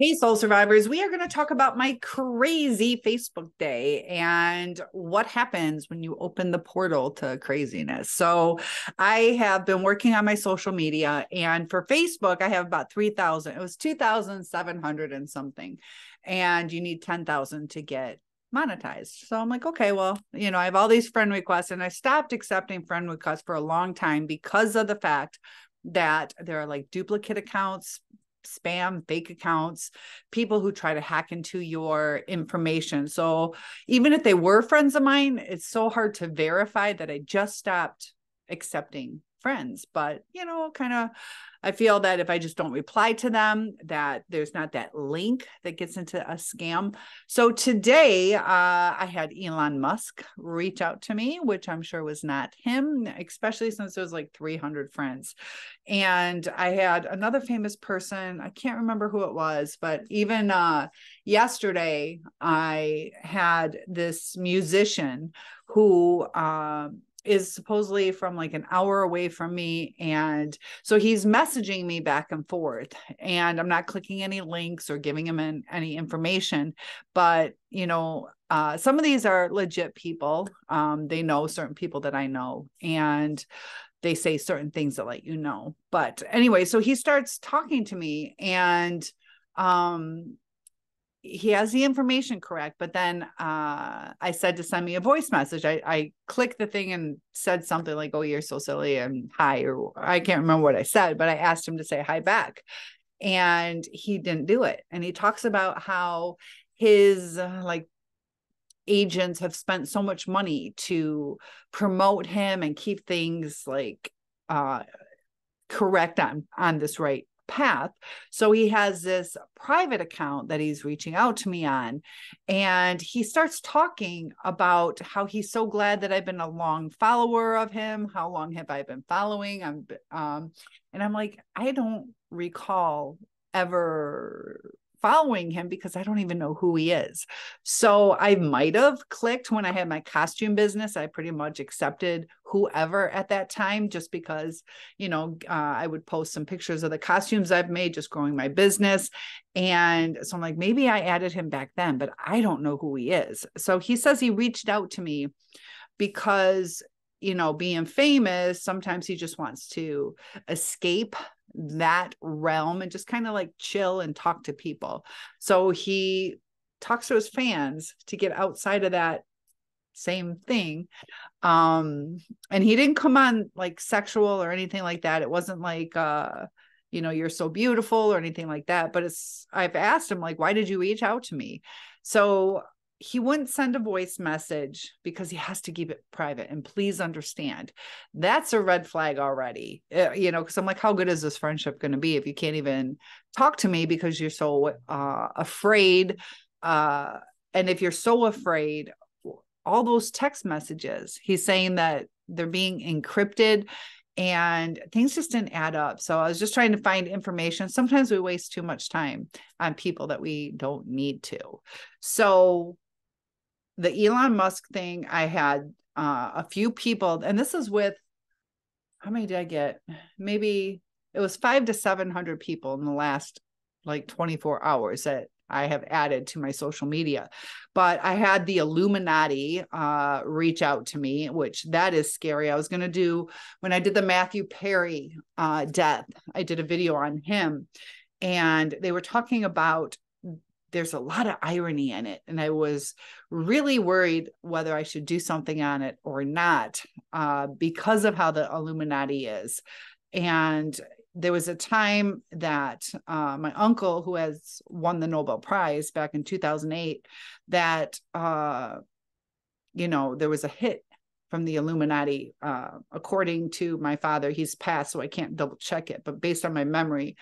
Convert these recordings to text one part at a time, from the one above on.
Hey, soul survivors, we are going to talk about my crazy Facebook day and what happens when you open the portal to craziness. So, I have been working on my social media, and for Facebook, I have about 3,000. It was 2,700 and something. And you need 10,000 to get monetized. So, I'm like, okay, well, I have all these friend requests, and I stopped accepting friend requests for a long time because of the fact that there are like duplicate accounts, spam, fake accounts, people who try to hack into your information. So even if they were friends of mine, it's so hard to verify that I just stopped accepting friends. But, kind of, I feel that if I just don't reply to them, that there's not that link that gets into a scam. So today, I had Elon Musk reach out to me, which I'm sure was not him, especially since there was like 300 friends. And I had another famous person. I can't remember who it was, but even yesterday, I had this musician who is supposedly from like an hour away from me. And so he's messaging me back and forth, and I'm not clicking any links or giving him any information. But, some of these are legit people. They know certain people that I know, and they say certain things that let you know. But anyway, so he starts talking to me, and he has the information correct, but then I said to send me a voice message. I clicked the thing and said something like, "Oh, you're so silly," and hi, or I can't remember what I said, but I asked him to say hi back, and he didn't do it. And he talks about how his like agents have spent so much money to promote him and keep things like uh correct on this right path. So he has this private account that he's reaching out to me on, and he starts talking about how he's so glad that I've been a long follower of him. How long have I been following? And I'm like, I don't recall ever following him because I don't even know who he is. So I might have clicked when I had my costume business. I pretty much accepted whoever at that time, just because, I would post some pictures of the costumes I've made, just growing my business. And so I'm like, maybe I added him back then, but I don't know who he is. So he says he reached out to me because, being famous, sometimes he just wants to escape that realm and just kind of like chill and talk to people. So he talks to his fans to get outside of that same thing. And he didn't come on like sexual or anything like that. It wasn't like you're so beautiful or anything like that. But I've asked him, like, why did you reach out to me? So he wouldn't send a voice message because he has to keep it private. And please understand, that's a red flag already. Because I'm like, how good is this friendship going to be if you can't even talk to me because you're so afraid? And if you're so afraid, all those text messages, he's saying that they're being encrypted, and things just didn't add up. So I was just trying to find information. Sometimes we waste too much time on people that we don't need to. So the Elon Musk thing, I had a few people, and this is with, how many did I get? Maybe it was 500 to 700 people in the last like 24 hours that I have added to my social media. But I had the Illuminati reach out to me, which that is scary. I was going to do, when I did the Matthew Perry death, I did a video on him, and they were talking about, there's a lot of irony in it. And I was really worried whether I should do something on it or not, because of how the Illuminati is. And there was a time that my uncle, who has won the Nobel Prize back in 2008, that, there was a hit from the Illuminati. According to my father, he's passed, so I can't double check it. But based on my memory,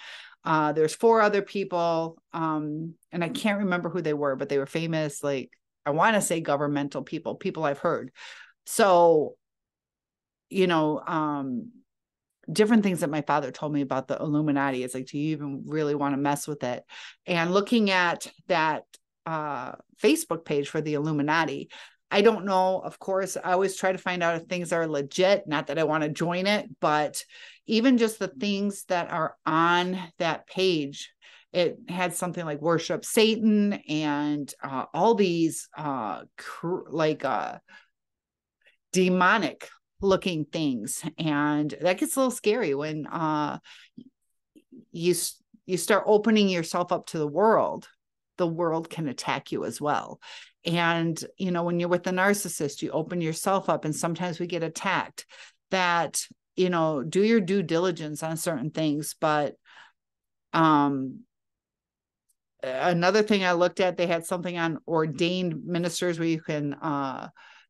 there's 4 other people, and I can't remember who they were, but they were famous, like, I want to say governmental people I've heard. So, different things that my father told me about the Illuminati. It's like, do you even really want to mess with it? And looking at that Facebook page for the Illuminati, I don't know. Of course, I always try to find out if things are legit. Not that I want to join it, but even just the things that are on that page, it had something like worship Satan and all these demonic looking things. And that gets a little scary when you start opening yourself up to the world can attack you as well. And, when you're with the narcissist, you open yourself up, and sometimes we get attacked. That, do your due diligence on certain things. But another thing I looked at, they had something on ordained ministers where you can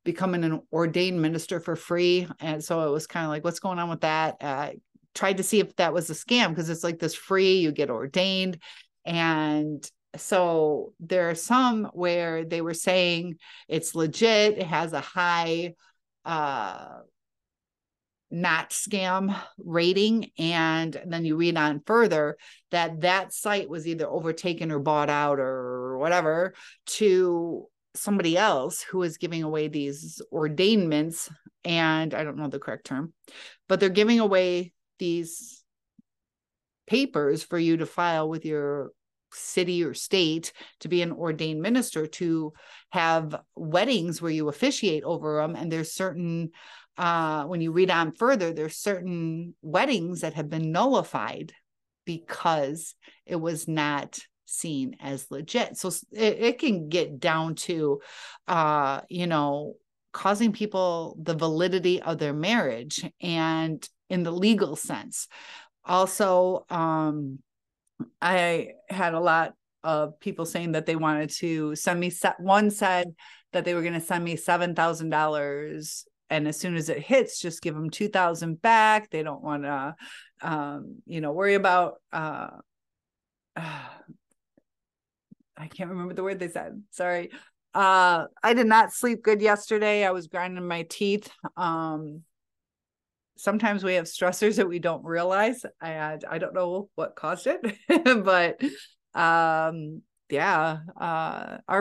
become an ordained minister for free. And so it was kind of like, what's going on with that? Tried to see if that was a scam, because it's like this free, you get ordained. And so there are some where they were saying it's legit, it has a high not scam rating, and then you read on further that site was either overtaken or bought out or whatever to somebody else who is giving away these ordainments. And I don't know the correct term, but they're giving away these papers for you to file with your city or state to be an ordained minister, to have weddings where you officiate over them. And there's certain, when you read on further, there's certain weddings that have been nullified because it was not seen as legit. So it can get down to, causing people the validity of their marriage, and in the legal sense. Also, I had a lot of people saying that they wanted to send me, one said that they were going to send me $7,000. And as soon as it hits, just give them $2,000 back. They don't want to, worry about, I can't remember the word they said. Sorry. I did not sleep good yesterday. I was grinding my teeth. Sometimes we have stressors that we don't realize. I don't know what caused it, but our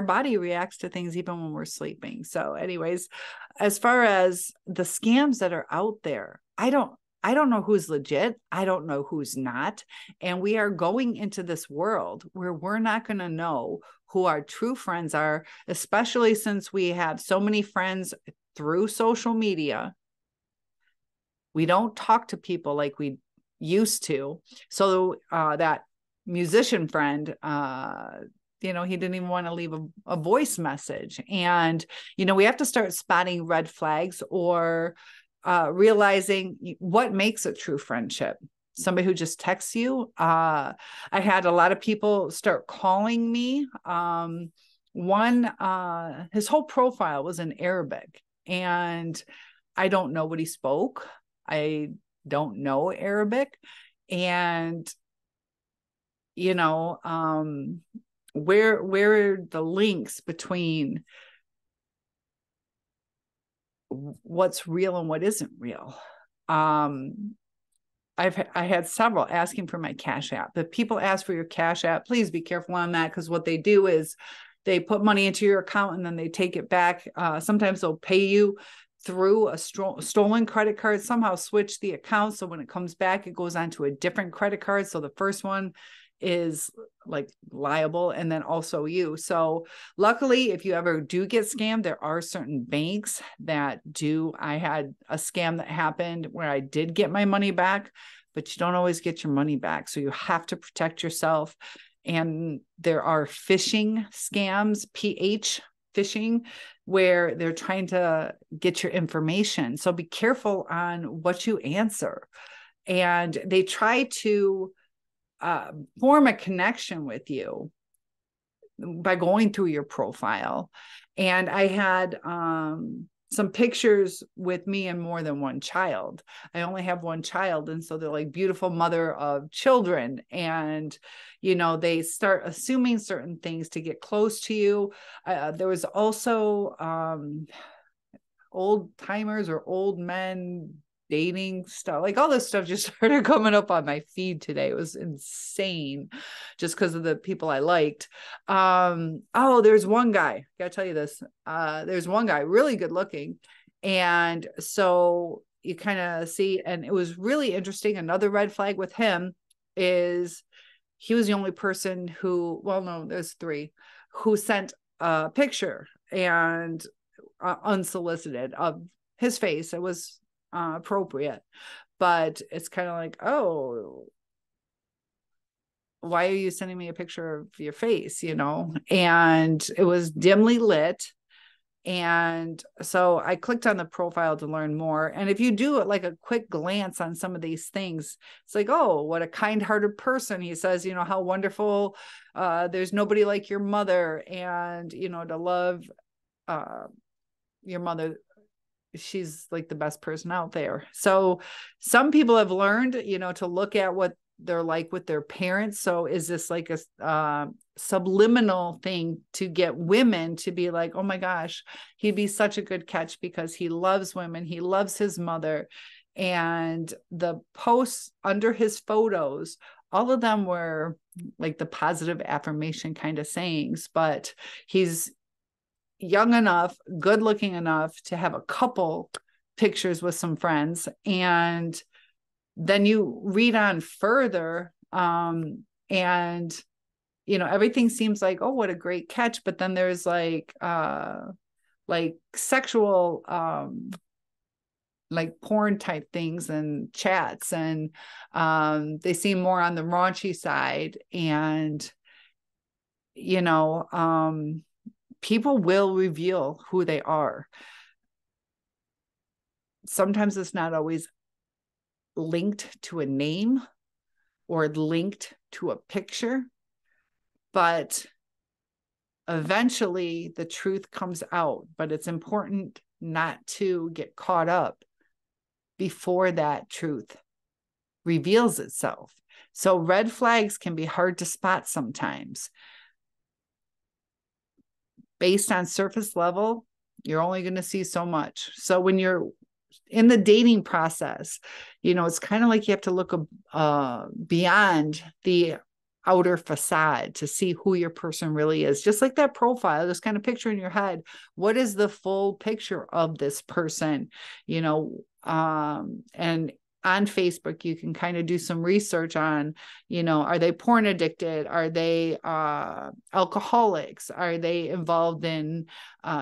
body reacts to things even when we're sleeping. So anyways, as far as the scams that are out there, I don't know who's legit. I don't know who's not. And we are going into this world where we're not going to know who our true friends are, especially since we have so many friends through social media. We don't talk to people like we used to. So that musician friend, he didn't even want to leave a voice message. And, we have to start spotting red flags, or realizing what makes a true friendship. Somebody who just texts you. I had a lot of people start calling me. One, his whole profile was in Arabic, and I don't know what he spoke. I don't know Arabic. And, where are the links between what's real and what isn't real? I had several asking for my Cash App. If people ask for your Cash App, please be careful on that, because what they do is they put money into your account and then they take it back. Sometimes they'll pay you through a stolen credit card, somehow switch the account. So when it comes back, it goes onto a different credit card. So the first one is like liable, and then also you. So luckily, if you ever do get scammed, there are certain banks that do. I had a scam that happened where I did get my money back, but you don't always get your money back. So you have to protect yourself. And there are phishing scams, PH phishing, where they're trying to get your information. So be careful on what you answer. And they try to form a connection with you by going through your profile. And I had some pictures with me and more than one child. I only have one child. And so they're like beautiful mother of children. And, they start assuming certain things to get close to you. There was also old timers or old men dating stuff, like all this stuff just started coming up on my feed today. It was insane, just because of the people I liked. There's one guy, gotta tell you this. There's one guy really good looking. And so you kind of see, and it was really interesting. Another red flag with him is he was the only person who, well, no, there's 3 who sent a picture and unsolicited of his face. It was appropriate, but it's kind of like, oh, why are you sending me a picture of your face, you know? And it was dimly lit. And so I clicked on the profile to learn more. And if you do like a quick glance on some of these things, it's like, oh, what a kind-hearted person. He says, you know, how wonderful. There's nobody like your mother. And, you know, to love your mother, she's like the best person out there. So some people have learned, you know, to look at what they're like with their parents. So is this like a subliminal thing to get women to be like, oh my gosh, he'd be such a good catch because he loves women. He loves his mother. And the posts under his photos, all of them were like the positive affirmation kind of sayings, but he's young enough, good looking enough to have a couple pictures with some friends. And then you read on further, and you know, everything seems like, oh, what a great catch. But then there's like sexual, like porn type things and chats, and they seem more on the raunchy side. And, you know, people will reveal who they are. Sometimes it's not always linked to a name or linked to a picture, but eventually the truth comes out. But it's important not to get caught up before that truth reveals itself. So red flags can be hard to spot sometimes. Based on surface level, you're only going to see so much. So when you're in the dating process, you know, it's kind of like you have to look beyond the outer facade to see who your person really is. Just like that profile, just kind of picture in your head, what is the full picture of this person, you know? And on Facebook, you can kind of do some research on, you know, are they porn addicted? Are they alcoholics? Are they involved in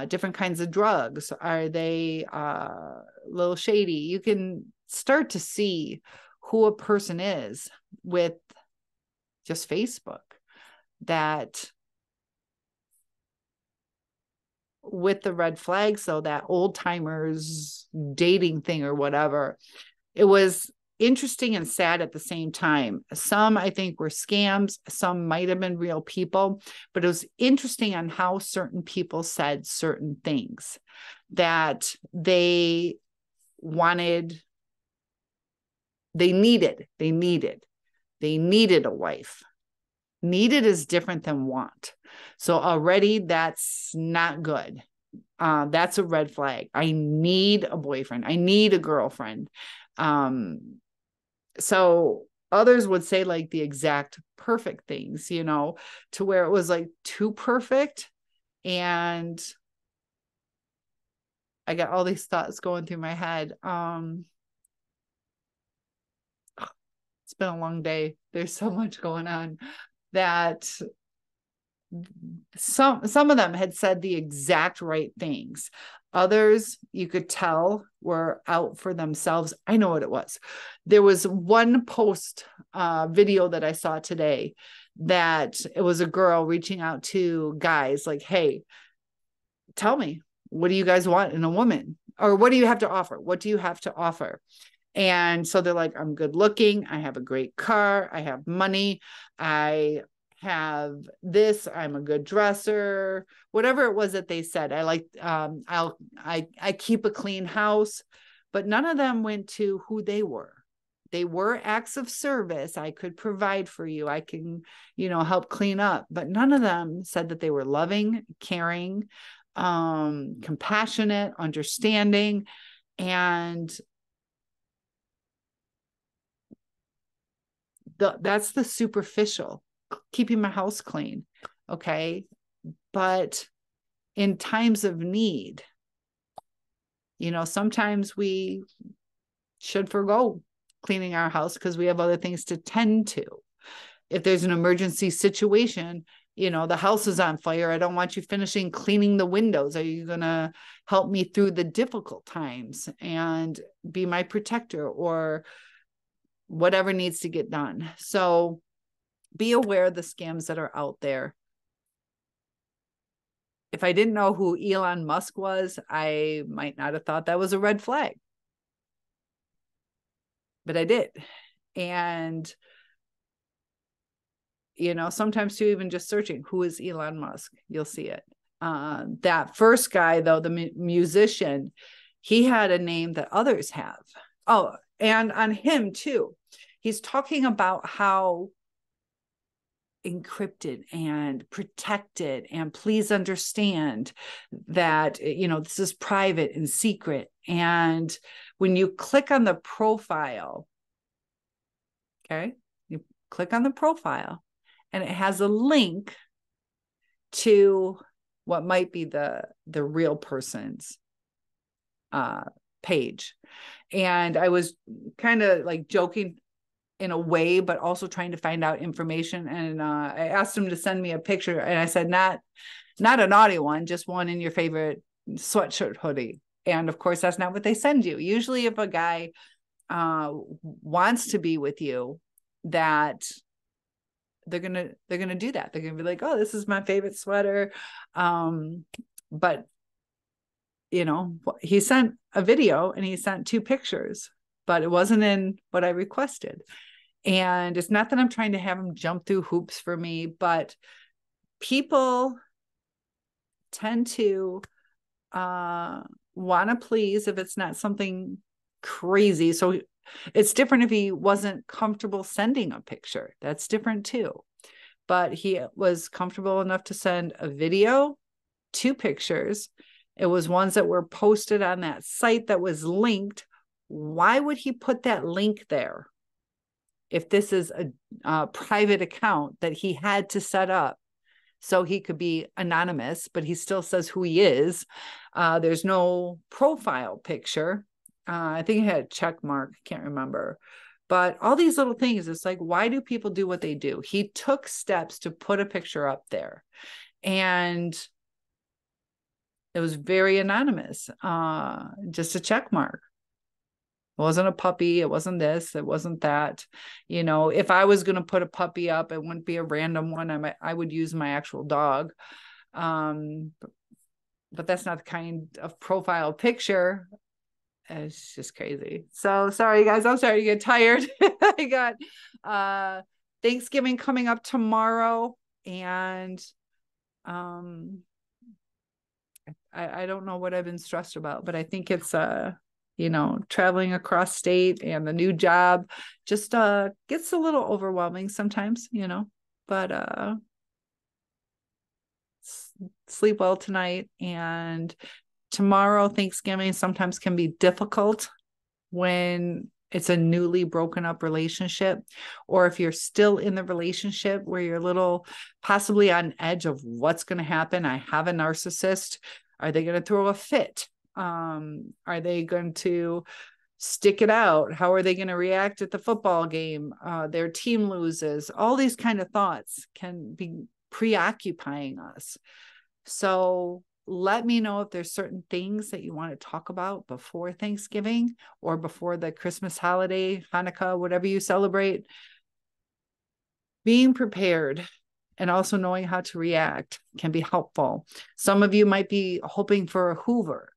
different kinds of drugs? Are they a little shady? You can start to see who a person is with just Facebook. That with the red flags, though, that old timers dating thing or whatever, it was interesting and sad at the same time. Some, I think, were scams. Some might have been real people, but it was interesting on how certain people said certain things that they wanted, they needed a wife. Needed is different than want. So already that's not good. That's a red flag. I need a boyfriend. I need a girlfriend. So others would say like the exact perfect things, you know, to where it was like too perfect. And I got all these thoughts going through my head. It's been a long day. There's so much going on that some of them had said the exact right things. Others, you could tell, were out for themselves. I know what it was. There was one post video that I saw today that it was a girl reaching out to guys like, hey, tell me, what do you guys want in a woman? Or what do you have to offer? What do you have to offer? And so they're like, I'm good looking. I have a great car. I have money. I have this, I'm a good dresser, whatever it was that they said. I like, I keep a clean house, but none of them went to who they were. They were acts of service. I could provide for you. I can, you know, help clean up, but none of them said that they were loving, caring, compassionate, understanding. And that's the superficial, keeping my house clean. Okay. But in times of need, you know, sometimes we should forgo cleaning our house because we have other things to tend to. if there's an emergency situation, you know, the house is on fire, I don't want you finishing cleaning the windows. Are you going to help me through the difficult times and be my protector, or whatever needs to get done? So be aware of the scams that are out there. If I didn't know who Elon Musk was, I might not have thought that was a red flag. But I did. And, you know, sometimes too, even just searching, who is Elon Musk? You'll see it. That first guy, though, the musician, he had a name that others have. Oh, and on him too, he's talking about how encrypted and protected, and please understand that, you know, this is private and secret. And when you click on the profile, okay, you click on the profile and it has a link to what might be the real person's page. And I was kind of like joking in a way, but also trying to find out information. And I asked him to send me a picture, and I said, not a naughty one, just one in your favorite sweatshirt hoodie. And of course, that's not what they send you. Usually if a guy wants to be with you, that they're gonna do that. They're gonna be like, oh, this is my favorite sweater. But you know, he sent a video and he sent 2 pictures, but it wasn't in what I requested. And it's not that I'm trying to have him jump through hoops for me, but people tend to want to please if it's not something crazy. So it's different if he wasn't comfortable sending a picture. That's different too. But he was comfortable enough to send a video, 2 pictures. It was ones that were posted on that site that was linked. Why would he put that link there if this is a private account that he had to set up so he could be anonymous, but he still says who he is? There's no profile picture. I think he had a check mark. Can't remember. But all these little things, it's like, why do people do what they do? He took steps to put a picture up there. And it was very anonymous, just a check mark. It wasn't a puppy. It wasn't this. It wasn't that. You know, if I was going to put a puppy up, it wouldn't be a random one. I would use my actual dog. But that's not the kind of profile picture. It's just crazy. So sorry, guys. I'm sorry to get tired. I got Thanksgiving coming up tomorrow. And I don't know what I've been stressed about, but I think it's you know, traveling across state and the new job just gets a little overwhelming sometimes, you know, but sleep well tonight. And tomorrow, Thanksgiving sometimes can be difficult when it's a newly broken up relationship, or if you're still in the relationship where you're a little possibly on edge of what's going to happen. I have a narcissist. Are they going to throw a fit? Are they going to stick it out? How are they going to react at the football game? Their team loses. All these kind of thoughts can be preoccupying us. So let me know if there's certain things that you want to talk about before Thanksgiving or before the Christmas holiday, Hanukkah, whatever you celebrate. Being prepared and also knowing how to react can be helpful. Some of you might be hoping for a Hoover.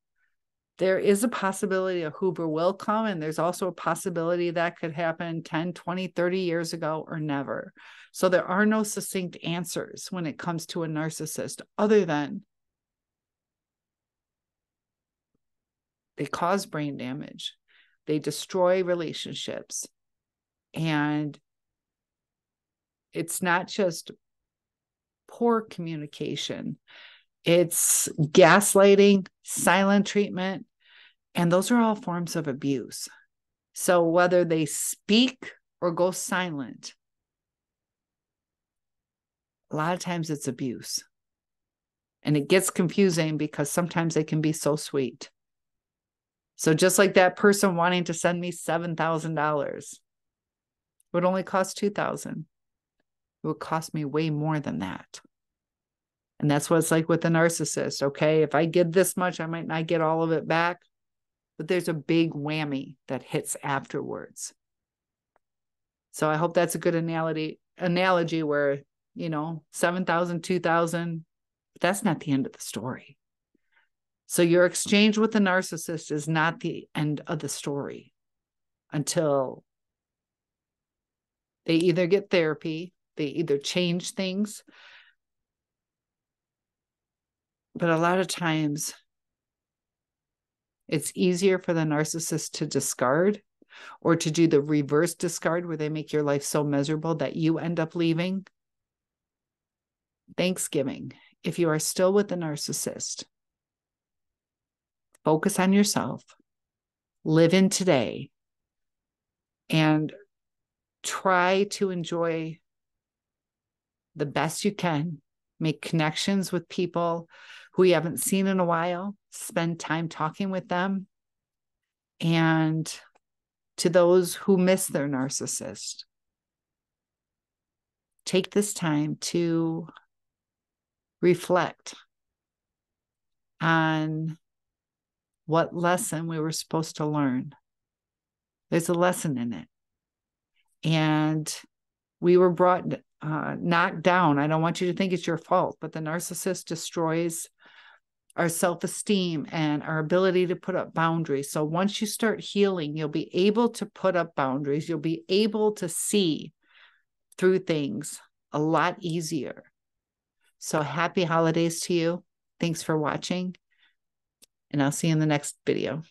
There is a possibility a Hoover will come, and there's also a possibility that could happen 10, 20, 30 years ago or never. So there are no succinct answers when it comes to a narcissist, other than they cause brain damage, they destroy relationships, and it's not just poor communication. It's gaslighting, silent treatment, and those are all forms of abuse. So whether they speak or go silent, a lot of times it's abuse. And it gets confusing because sometimes they can be so sweet. So just like that person wanting to send me $7,000 would only cost $2,000. It would cost me way more than that. And that's what it's like with the narcissist. Okay, if I give this much, I might not get all of it back, but there's a big whammy that hits afterwards. So I hope that's a good analogy where, you know, 7,000, 2,000, but that's not the end of the story. So your exchange with the narcissist is not the end of the story until they either get therapy, they either change things. But a lot of times it's easier for the narcissist to discard or to do the reverse discard where they make your life so miserable that you end up leaving. Thanksgiving, if you are still with the narcissist, focus on yourself, live in today, and try to enjoy the best you can. Make connections with people who you haven't seen in a while. Spend time talking with them. And to those who miss their narcissist, take this time to reflect on what lesson we were supposed to learn. There's a lesson in it. And we were knocked down. I don't want you to think it's your fault, but the narcissist destroys our self-esteem and our ability to put up boundaries. So once you start healing, you'll be able to put up boundaries. You'll be able to see through things a lot easier. So happy holidays to you. Thanks for watching, and I'll see you in the next video.